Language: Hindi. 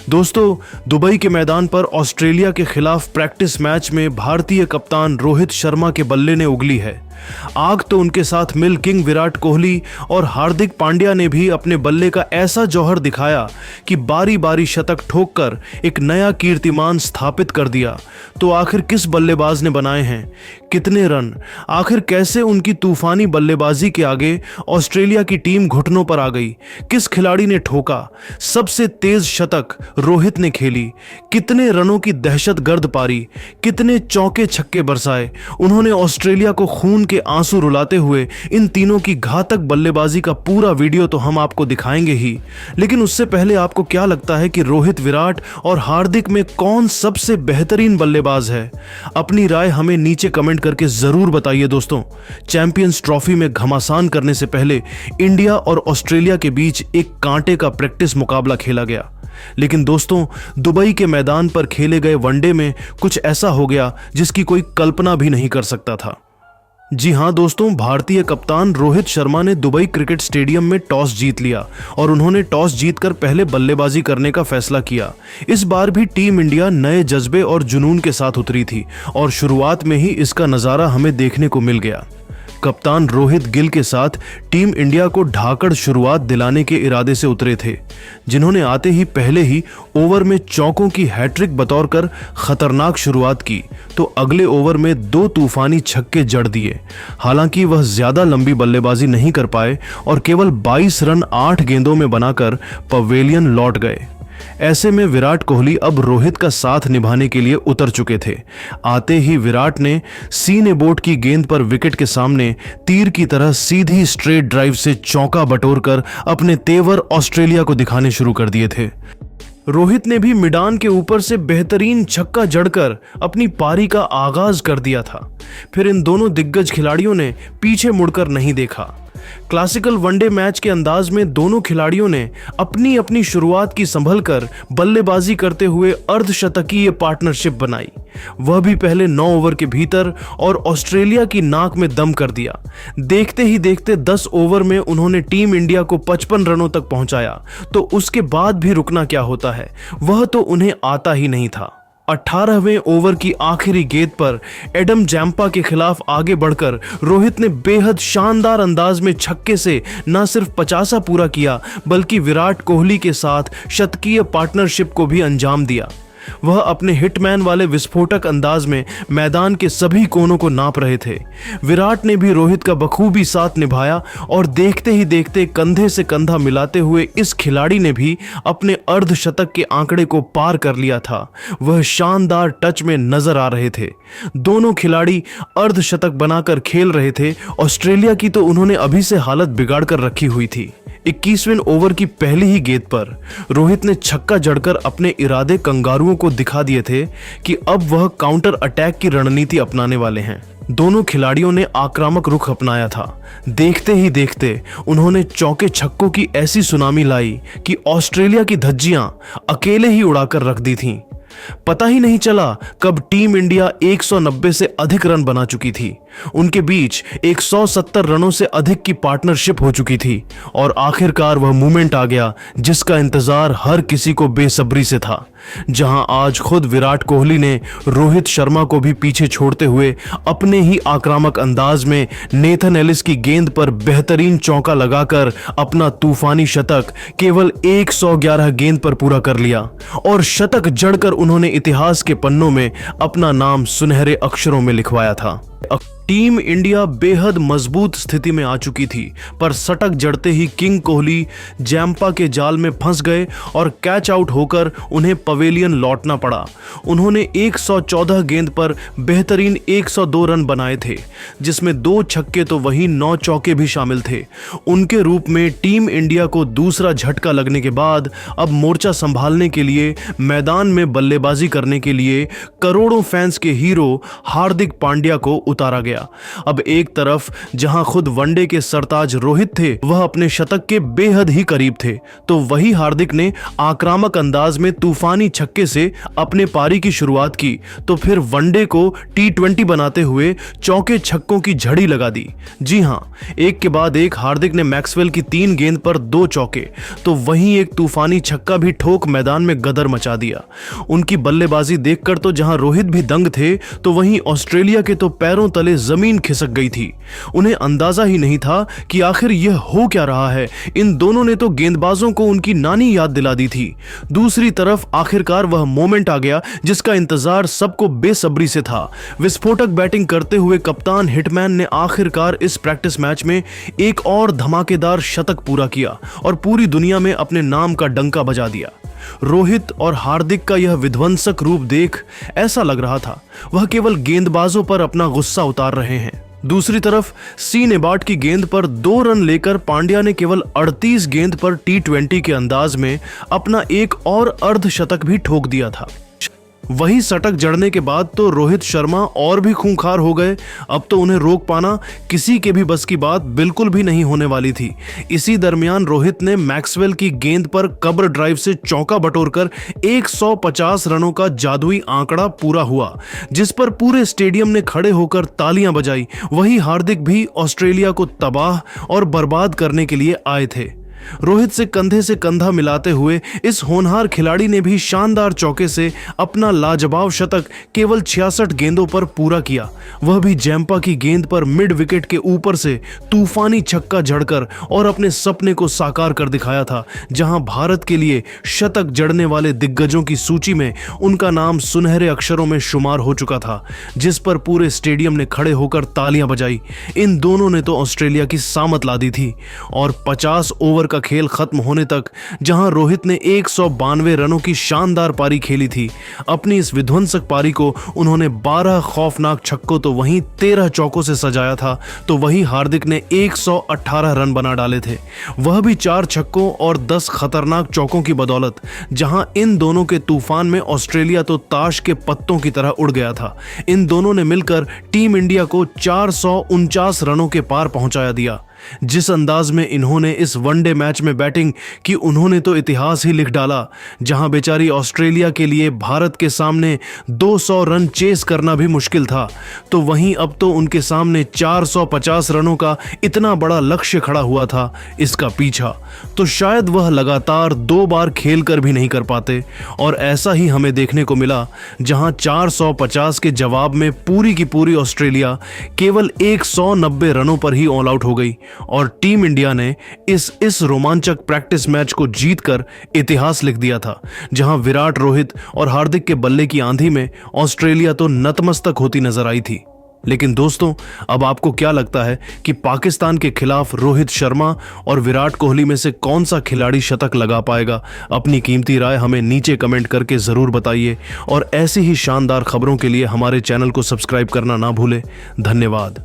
दोस्तों, दुबई के मैदान पर ऑस्ट्रेलिया के खिलाफ प्रैक्टिस मैच में भारतीय कप्तान रोहित शर्मा के बल्ले ने उगली है। आग तो उनके साथ मिल किंग विराट कोहली और हार्दिक पांड्या ने भी अपने बल्ले का ऐसा जौहर दिखाया कि बारी बारी शतक ठोककर एक नया कीर्तिमान स्थापित कर दिया। तो आखिर किस बल्लेबाज ने बनाए हैं कितने रन? आखिर कैसे उनकी तूफानी बल्लेबाजी के आगे ऑस्ट्रेलिया की टीम घुटनों पर आ गई? किस खिलाड़ी ने ठोका सबसे तेज शतक? रोहित ने खेली कितने रनों की दहशतगर्द पारी? कितने चौके छक्के बरसाए? उन्होंने ऑस्ट्रेलिया को खून के आंसू रुलाते हुए इन तीनों की घातक बल्लेबाजी का पूरा वीडियो तो हम आपको दिखाएंगे ही, लेकिन उससे पहले आपको क्या लगता है कि रोहित, विराट और हार्दिक में कौन सबसे बेहतरीन बल्लेबाज है? अपनी राय हमें नीचे कमेंट करके जरूर बताइए। दोस्तों, चैंपियंस ट्रॉफी में घमासान करने से पहले इंडिया और ऑस्ट्रेलिया के बीच एक कांटे का प्रैक्टिस मुकाबला खेला गया, लेकिन दोस्तों दुबई के मैदान पर खेले गए वनडे में कुछ ऐसा हो गया जिसकी कोई कल्पना भी नहीं कर सकता था। जी हां दोस्तों, भारतीय कप्तान रोहित शर्मा ने दुबई क्रिकेट स्टेडियम में टॉस जीत लिया और उन्होंने टॉस जीतकर पहले बल्लेबाजी करने का फैसला किया। इस बार भी टीम इंडिया नए जज्बे और जुनून के साथ उतरी थी और शुरुआत में ही इसका नज़ारा हमें देखने को मिल गया। कप्तान रोहित गिल के साथ टीम इंडिया को ढाकड़ शुरुआत दिलाने के इरादे से उतरे थे, जिन्होंने आते ही पहले ही ओवर में चौकों की हैट्रिक बतौर कर खतरनाक शुरुआत की तो अगले ओवर में 2 तूफानी छक्के जड़ दिए। हालांकि वह ज्यादा लंबी बल्लेबाजी नहीं कर पाए और केवल 22 रन 8 गेंदों में बनाकर पवेलियन लौट गए। ऐसे में विराट कोहली अब रोहित का साथ निभाने के लिए उतर चुके थे। आते ही विराट ने सीने बोट की गेंद पर विकेट के सामने तीर की तरह सीधी स्ट्रेट ड्राइव से चौका बटोरकर अपने तेवर ऑस्ट्रेलिया को दिखाने शुरू कर दिए थे। रोहित ने भी मिडान के ऊपर से बेहतरीन छक्का जड़कर अपनी पारी का आगाज कर दिया था। फिर इन दोनों दिग्गज खिलाड़ियों ने पीछे मुड़कर नहीं देखा। क्लासिकल वनडे मैच के अंदाज में दोनों खिलाड़ियों ने अपनी अपनी शुरुआत की संभलकर बल्लेबाजी करते हुए अर्धशतकीय पार्टनरशिप बनाई, वह भी पहले 9 ओवर के भीतर, और ऑस्ट्रेलिया की नाक में दम कर दिया। देखते ही देखते 10 ओवर में उन्होंने टीम इंडिया को 55 रनों तक पहुंचाया। तो उसके बाद भी रुकना क्या होता है, वह तो उन्हें आता ही नहीं था। 18वें ओवर की आखिरी गेंद पर एडम जैम्पा के खिलाफ आगे बढ़कर रोहित ने बेहद शानदार अंदाज में छक्के से न सिर्फ 50 पूरा किया, बल्कि विराट कोहली के साथ शतकीय पार्टनरशिप को भी अंजाम दिया। वह अपने हिटमैन वाले विस्फोटक अंदाज में मैदान के सभी कोनों को नाप रहे थे। विराट ने भी रोहित का बखूबी साथ निभाया और देखते ही देखते कंधे से कंधा मिलाते हुए इस खिलाड़ी ने भी अपने अर्धशतक के आंकड़े को पार कर लिया था। वह शानदार टच में नजर आ रहे थे। दोनों खिलाड़ी अर्धशतक बनाकर खेल रहे थे। ऑस्ट्रेलिया की तो उन्होंने अभी से हालत बिगाड़ कर रखी हुई थी। 21वें ओवर की पहली ही गेंद पर रोहित ने छक्का जड़कर अपने इरादे कंगारुओं को दिखा दिए थे कि अब वह काउंटर अटैक की रणनीति अपनाने वाले हैं। दोनों खिलाड़ियों ने आक्रामक रुख अपनाया था। देखते ही देखते उन्होंने चौके छक्कों की ऐसी सुनामी लाई कि ऑस्ट्रेलिया की धज्जियां अकेले ही उड़ाकर रख दी थीं। पता ही नहीं चला कब टीम इंडिया 190 से अधिक रन बना चुकी थी। उनके बीच 170 रनों से अधिक की पार्टनरशिप हो चुकी थी और आखिरकार वह मोमेंट आ गया जिसका इंतजार हर किसी को बेसब्री से था, जहां आज खुद विराट कोहली ने रोहित शर्मा को भी पीछे छोड़ते हुए अपने ही आक्रामक अंदाज में नेथन एलिस की गेंद पर बेहतरीन चौका लगाकर अपना तूफानी शतक केवल 111 गेंद पर पूरा कर लिया और शतक जड़कर उन्होंने इतिहास के पन्नों में अपना नाम सुनहरे अक्षरों में लिखवाया था। टीम इंडिया बेहद मजबूत स्थिति में आ चुकी थी, पर सटक जड़ते ही किंग कोहली जैम्पा के जाल में फंस गए और कैच आउट होकर उन्हें पवेलियन लौटना पड़ा। उन्होंने 114 गेंद पर बेहतरीन 102 रन बनाए थे, जिसमें 2 छक्के तो वहीं 9 चौके भी शामिल थे। उनके रूप में टीम इंडिया को दूसरा झटका लगने के बाद अब मोर्चा संभालने के लिए मैदान में बल्लेबाजी करने के लिए करोड़ों फैंस के हीरो हार्दिक पांड्या को उतारा गया। गया। अब एक तरफ जहां खुद वनडे के सरताज रोहित थे, वह अपने शतक के बेहद ही करीब थे, तो वही हार्दिक ने आक्रामक अंदाज में तूफानी छक्के से अपने पारी की शुरुआत की, तो फिर वनडे को T20 बनाते हुए चौके छक्कों की झड़ी लगा दी। जी हां, एक के बाद एक हार्दिक ने मैक्सवेल की 3 गेंद पर 2 चौके, तो वहीं एक तूफानी छक्का भी ठोक मैदान में गदर मचा दिया। उनकी बल्लेबाजी देखकर तो जहां रोहित भी दंग थे, तो वहीं ऑस्ट्रेलिया के तो पैरों तले जमीन खिसक गई थी। उन्हें अंदाजा ही नहीं था कि आखिर यह हो क्या रहा है। इन दोनों ने तो गेंदबाजों को उनकी नानी याद दिला दी थी। दूसरी तरफ आखिरकार वह मोमेंट आ गया जिसका इंतजार सबको बेसब्री से था। विस्फोटक बैटिंग करते हुए कप्तान हिटमैन ने आखिरकार इस प्रैक्टिस मैच में एक और धमाकेदार शतक पूरा किया और पूरी दुनिया में अपने नाम का डंका बजा दिया। रोहित और हार्दिक का यह विध्वंसक रूप देख ऐसा लग रहा था वह केवल गेंदबाजों पर अपना गुस्सा उतार रहे हैं। दूसरी तरफ सी नेबार्ट की गेंद पर 2 रन लेकर पांड्या ने केवल 38 गेंद पर T20 के अंदाज में अपना एक और अर्धशतक भी ठोक दिया था। वही सटक जड़ने के बाद तो रोहित शर्मा और भी खूंखार हो गए। अब तो उन्हें रोक पाना किसी के भी बस की बात बिल्कुल भी नहीं होने वाली थी। इसी दरमियान रोहित ने मैक्सवेल की गेंद पर कब्र ड्राइव से चौका बटोरकर 150 रनों का जादुई आंकड़ा पूरा हुआ, जिस पर पूरे स्टेडियम ने खड़े होकर तालियां बजाई। वही हार्दिक भी ऑस्ट्रेलिया को तबाह और बर्बाद करने के लिए आए थे। रोहित से कंधा मिलाते हुए इस होनहार खिलाड़ी ने भी शानदार चौके से अपना लाजवाब शतक केवल 66 गेंदों पर पूरा किया, वह भी जैम्पा की गेंद पर मिड विकेट के ऊपर से तूफानी छक्का जड़कर, और अपने सपने को साकार कर दिखाया था। जहां भारत के लिए शतक जड़ने वाले दिग्गजों की सूची में उनका नाम सुनहरे अक्षरों में शुमार हो चुका था, जिस पर पूरे स्टेडियम ने खड़े होकर तालियां बजाई। इन दोनों ने तो ऑस्ट्रेलिया की सामत ला दी थी और 50 ओवर का खेल खत्म होने तक जहां रोहित ने 192 रनों की शानदार पारी खेली थी, अपनी इस विध्वंसक पारी को उन्होंने 12 खौफनाक छक्कों तो वहीं 13 चौकों से सजाया था, तो वही हार्दिक ने 118 रन बना डाले थे, वह भी 4 छक्कों और 10 खतरनाक चौकों की बदौलत। जहां इन दोनों के तूफान में ऑस्ट्रेलिया तो ताश के पत्तों की तरह उड़ गया था। इन दोनों ने मिलकर टीम इंडिया को 449 रनों के पार पहुंचाया दिया। जिस अंदाज में इन्होंने इस वनडे मैच में बैटिंग की, उन्होंने तो इतिहास ही लिख डाला। जहां बेचारी ऑस्ट्रेलिया के लिए भारत के सामने 200 रन चेस करना भी मुश्किल था, तो वहीं अब तो उनके सामने 450 रनों का इतना बड़ा लक्ष्य खड़ा हुआ था। इसका पीछा तो शायद वह लगातार 2 बार खेल कर भी नहीं कर पाते, और ऐसा ही हमें देखने को मिला, जहां 450 के जवाब में पूरी की पूरी ऑस्ट्रेलिया केवल 190 रनों पर ही ऑल आउट हो गई, और टीम इंडिया ने इस रोमांचक प्रैक्टिस मैच को जीतकर इतिहास लिख दिया था। जहां विराट, रोहित और हार्दिक के बल्ले की आंधी में ऑस्ट्रेलिया तो नतमस्तक होती नजर आई थी। लेकिन दोस्तों, अब आपको क्या लगता है कि पाकिस्तान के खिलाफ रोहित शर्मा और विराट कोहली में से कौन सा खिलाड़ी शतक लगा पाएगा? अपनी कीमती राय हमें नीचे कमेंट करके जरूर बताइए, और ऐसी ही शानदार खबरों के लिए हमारे चैनल को सब्सक्राइब करना ना भूलें। धन्यवाद।